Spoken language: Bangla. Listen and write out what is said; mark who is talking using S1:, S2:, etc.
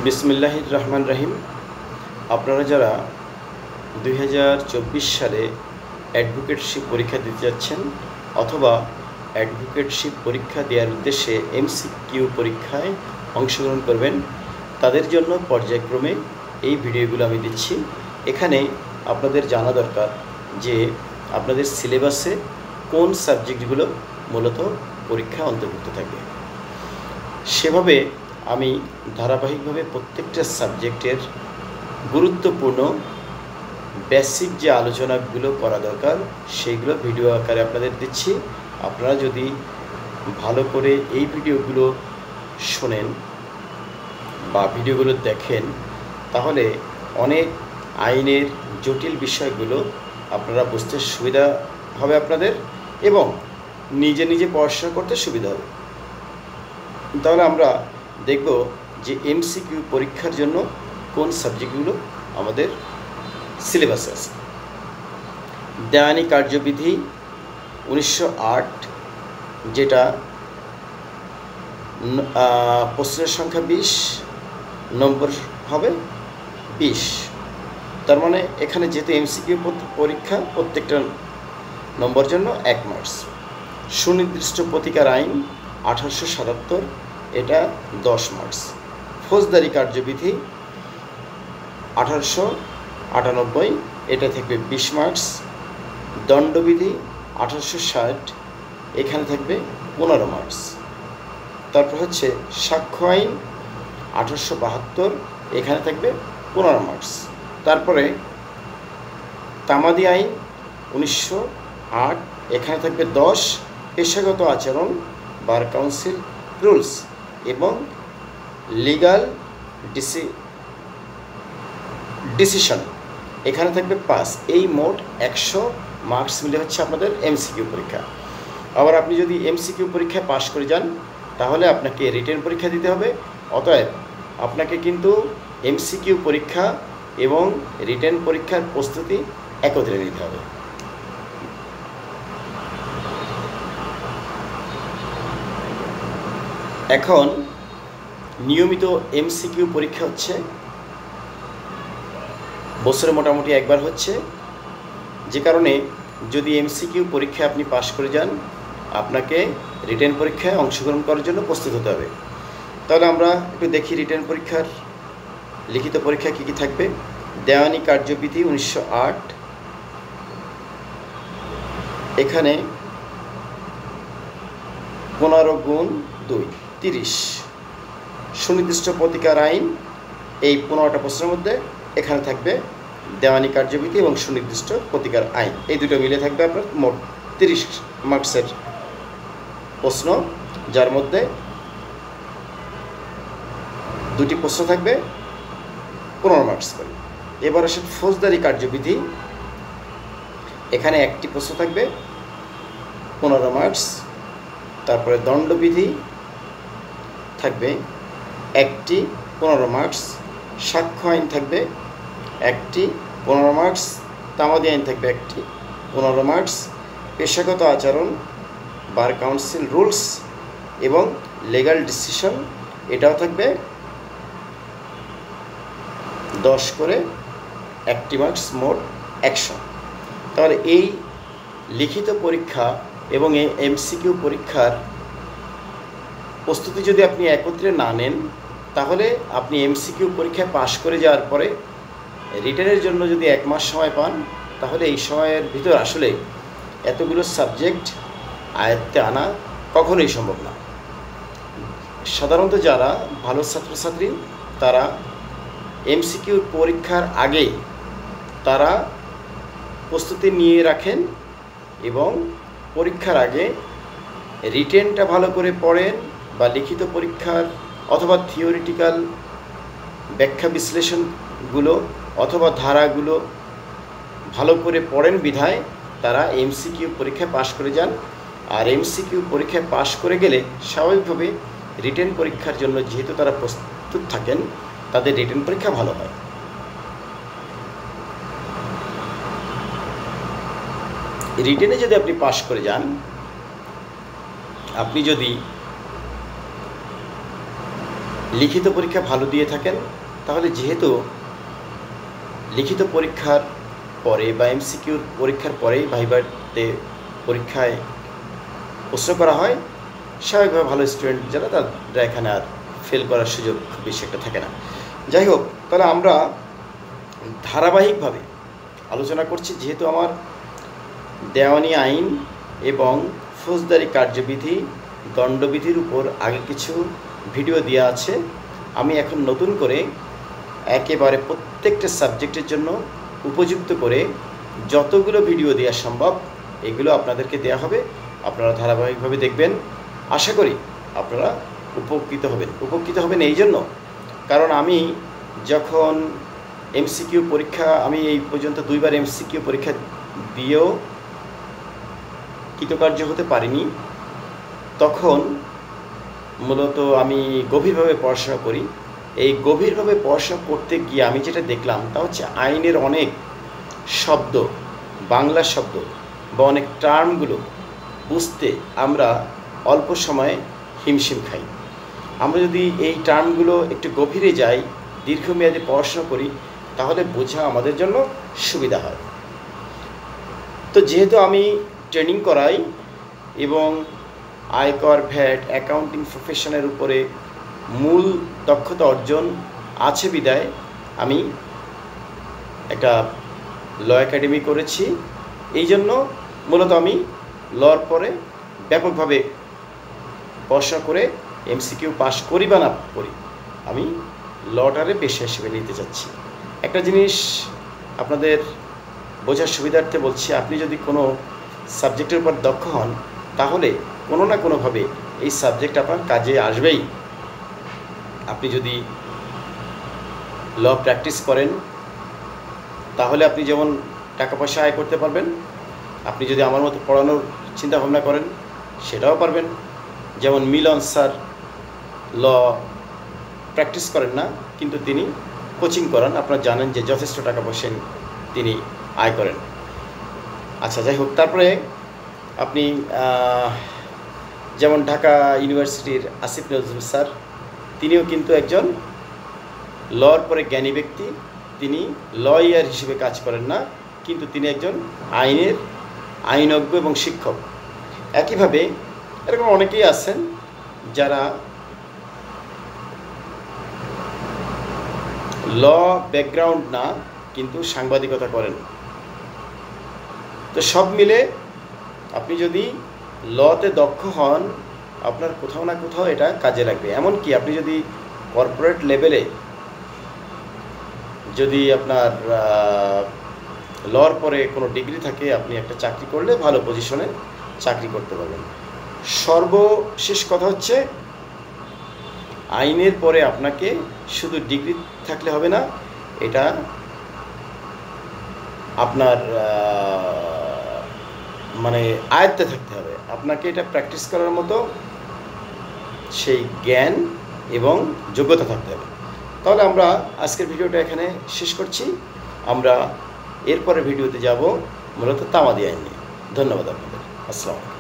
S1: বিসমিল্লাহির রহমান রহিম। আপনারা যারা 2024 সালে অ্যাডভোকেটশিপ পরীক্ষা দিতে যাচ্ছেন অথবা অ্যাডভোকেটশিপ পরীক্ষা দেওয়ার উদ্দেশ্যে এমসিকিউ পরীক্ষায় অংশগ্রহণ করবেন, তাদের জন্য পর্যায়ক্রমে এই ভিডিওগুলো আমি দিচ্ছি। এখানে আপনাদের জানা দরকার যে আপনাদের সিলেবাসে কোন সাবজেক্টগুলো মূলত পরীক্ষা অন্তর্ভুক্ত থাকবে। সেভাবে আমি ধারাবাহিকভাবে প্রত্যেকটা সাবজেক্টের গুরুত্বপূর্ণ বেসিক যে আলোচনাগুলো করা দরকার সেইগুলো ভিডিও আকারে আপনাদের দিচ্ছি। আপনারা যদি ভালো করে এই ভিডিওগুলো শোনেন বা ভিডিওগুলো দেখেন, তাহলে অনেক আইনের জটিল বিষয়গুলো আপনারা বুঝতে সুবিধা হবে আপনাদের এবং নিজে নিজে পড়াশোনা করতে সুবিধা হবে। তাহলে আমরা দেখব যে এমসিকিউ পরীক্ষার জন্য কোন সাবজেক্টগুলো আমাদের সিলেবাসে আছে। দেওয়ানি কার্যবিধি 1908, যেটা প্রশ্নের সংখ্যা 20, নম্বর হবে 20। তার মানে এখানে যেহেতু এমসিকিউ পরীক্ষা, প্রত্যেকটা নম্বর জন্য 1 মার্কস। সুনির্দিষ্ট প্রতিকার আইন 1877, এটা 10 মার্কস। ফৌজদারি কার্যবিধি 1898, এটা থাকবে 20 মার্কস। দণ্ডবিধি 1860, এখানে থাকবে 15 মার্কস। তারপর হচ্ছে সাক্ষ্য আইন 1872, এখানে থাকবে 15 মার্কস। তারপরে তামাদি আইন 1908, এখানে থাকবে 10। পেশাগত আচরণ, বার কাউন্সিল রুলস এবং লিগাল ডিসিশন, এখানে থাকবে 5। এই মোট 100 মার্কস মিলে হচ্ছে আপনাদের এমসিকিউ পরীক্ষা। আবার আপনি যদি এমসিকিউ পরীক্ষায় পাশ করে যান, তাহলে আপনাকে রিটেন পরীক্ষা দিতে হবে। অতএব আপনাকে কিন্তু এমসিকিউ পরীক্ষা এবং রিটেন পরীক্ষার প্রস্তুতি একত্রে নিতে হবে। এখন নিয়মিত এমসিকিউ পরীক্ষা হচ্ছে বছরে মোটামুটি একবার হচ্ছে, যে কারণে যদি এমসিকিউ পরীক্ষায় আপনি পাশ করে যান, আপনাকে রিটেন পরীক্ষায় অংশগ্রহণ করার জন্য প্রস্তুত হতে হবে। তাহলে আমরা একটু দেখি রিটেন পরীক্ষার লিখিত পরীক্ষা কী কী থাকবে। দেওয়ানি কার্যবিধি 1908, এখানে 15×2 30। সুনির্দিষ্ট প্রতিকার আইন, এই 15টা প্রশ্নের মধ্যে এখানে থাকবে দেওয়ানি কার্যবিধি এবং সুনির্দিষ্ট প্রতিকার আইন, এই দুটো মিলে থাকবে আপনার মোট 30 মার্কসের প্রশ্ন, যার মধ্যে 2টি প্রশ্ন থাকবে 15 মার্কস করে। এবার আসে ফৌজদারি কার্যবিধি, এখানে 1টি প্রশ্ন থাকবে 15 মার্কস। তারপরে দণ্ডবিধি থাকবে 1টি 15 মার্কস। সাক্ষ্য আইন থাকবে 1টি 15 মার্কস। তামাদি আইন থাকবে 1টি 15 মার্কস। পেশাগত আচরণ, বার কাউন্সিল রুলস এবং লিগাল ডিসিশন, এটাও থাকবে 10 করে, 1টি মার্কস, মোট 100। তাহলে এই লিখিত পরীক্ষা এবং এই এমসিকিউ পরীক্ষার প্রস্তুতি যদি আপনি একত্রে না নেন, তাহলে আপনি এমসিকিউ পরীক্ষায় পাশ করে যাওয়ার পরে রিটেনের জন্য যদি 1 মাস সময় পান, তাহলে এই সময়ের ভিতর আসলে এতগুলো সাবজেক্ট আয়ত্তে আনা কখনোই সম্ভব না। সাধারণত যারা ভালো ছাত্রছাত্রী, তারা এমসিকিউ পরীক্ষার আগেই তারা প্রস্তুতি নিয়ে রাখেন এবং পরীক্ষার আগে রিটেনটা ভালো করে পড়েন বা লিখিত পরীক্ষার অথবা থিওরিটিক্যাল ব্যাখ্যা বিশ্লেষণগুলো অথবা ধারাগুলো ভালো করে পড়েন বিধায় তারা এমসিকিউ পরীক্ষায় পাশ করে যান। আর এমসিকিউ পরীক্ষায় পাশ করে গেলে স্বাভাবিকভাবে রিটেন পরীক্ষার জন্য যেহেতু তারা প্রস্তুত থাকেন, তাদের রিটেন পরীক্ষা ভালো হয়। রিটেনে যদি আপনি পাশ করে যান, আপনি যদি লিখিত পরীক্ষা ভালো দিয়ে থাকেন, তাহলে যেহেতু লিখিত পরীক্ষার পরে বা এমসিকিউর পরীক্ষার পরেই ভাইভাতে পরীক্ষায় প্রশ্ন করা হয়, স্বাভাবিকভাবে ভালো স্টুডেন্ট যারা তারা এখানে আর ফেল করার সুযোগ খুব বেশি একটা থাকে না। যাই হোক, তাহলে আমরা ধারাবাহিকভাবে আলোচনা করছি। যেহেতু আমার দেওয়ানি আইন এবং ফৌজদারি কার্যবিধি, দণ্ডবিধির উপর আগে কিছু ভিডিও দেওয়া আছে, আমি এখন নতুন করে একেবারে প্রত্যেকটা সাবজেক্টের জন্য উপযুক্ত করে যতগুলো ভিডিও দেওয়া সম্ভব এগুলো আপনাদেরকে দেওয়া হবে। আপনারা ধারাবাহিকভাবে দেখবেন, আশা করি আপনারা উপকৃত হবেন এই জন্য, কারণ আমি যখন এমসিকিউ পরীক্ষা, আমি এই পর্যন্ত 2বার এমসিকিউ পরীক্ষা দিয়েও কৃতকার্য হতে পারিনি, তখন মূলত আমি গভীরভাবে পড়াশোনা করি। এই গভীরভাবে পড়াশোনা করতে গিয়ে আমি যেটা দেখলাম তা হচ্ছে আইনের অনেক শব্দ, বাংলা শব্দ বা অনেক টার্মগুলো বুঝতে আমরা অল্প সময়ে হিমশিম খাই। আমরা যদি এই টার্মগুলো একটু গভীরে যাই, দীর্ঘমেয়াদী পড়াশোনা করি, তাহলে বোঝা আমাদের জন্য সুবিধা হয়। তো যেহেতু আমি ট্রেনিং করাই এবং আয়কর, ভ্যাট, অ্যাকাউন্টিং প্রফেশনের উপরে মূল দক্ষতা অর্জন আছে বিদায় আমি একটা ল একাডেমি করেছি। এই জন্য মূলত আমি লর পরে ব্যাপকভাবে পড়াশোনা করে এমসিকিউ পাস করি বা না করি, আমি লটারে পেশা হিসেবে নিতে চাচ্ছি। একটা জিনিস আপনাদের বোঝার সুবিধার্থে বলছি, আপনি যদি কোনো সাবজেক্টের উপর দক্ষ হন, তাহলে কোনো না কোনোভাবে এই সাবজেক্ট আপনার কাজে আসবেই। আপনি যদি ল প্র্যাকটিস করেন, তাহলে আপনি যেমন টাকা পয়সা আয় করতে পারবেন। আপনি যদি আমার মতো পড়ানোর চিন্তা ভাবনা করেন, সেটাও পারবেন। যেমন মিলন স্যার ল প্র্যাকটিস করেন না, কিন্তু তিনি কোচিং করান, আপনারা জানেন যে যথেষ্ট টাকা পয়সা তিনি আয় করেন। আচ্ছা, যাই হোক, তারপরে আপনি যেমন ঢাকা ইউনিভার্সিটির আসিফ নজরুল স্যার, তিনিও কিন্তু একজন লর পরে জ্ঞানী ব্যক্তি। তিনি লয়ার হিসেবে কাজ করেন না, কিন্তু তিনি একজন আইনজ্ঞ এবং শিক্ষক। একইভাবে এরকম অনেকেই আছেন যারা ল ব্যাকগ্রাউন্ড না, কিন্তু সাংবাদিকতা করেন। তো সব মিলে আপনি যদি লতে দক্ষ হন, আপনার কোথাও না কোথাও এটা কাজে লাগবে। এমনকি আপনি যদি কর্পোরেট লেভেলে যদি আপনার লর পরে কোনো ডিগ্রি থাকে, আপনি একটা চাকরি করলে ভালো পজিশনে চাকরি করতে পারবেন। সর্বশেষ কথা হচ্ছে, আইনের পরে আপনাকে শুধু ডিগ্রি থাকলে হবে না, এটা আপনার মানে আয়ত্তে থাকতে হবে। আপনাকে এটা প্র্যাকটিস করার মতো সেই জ্ঞান এবং যোগ্যতা থাকতে হবে। তাহলে আমরা আজকের ভিডিওটা এখানে শেষ করছি। আমরা এরপরে ভিডিওতে যাব মূলত তামাদি আইন নিয়ে। ধন্যবাদ আপনাদের। আসসালামু আলাইকুম।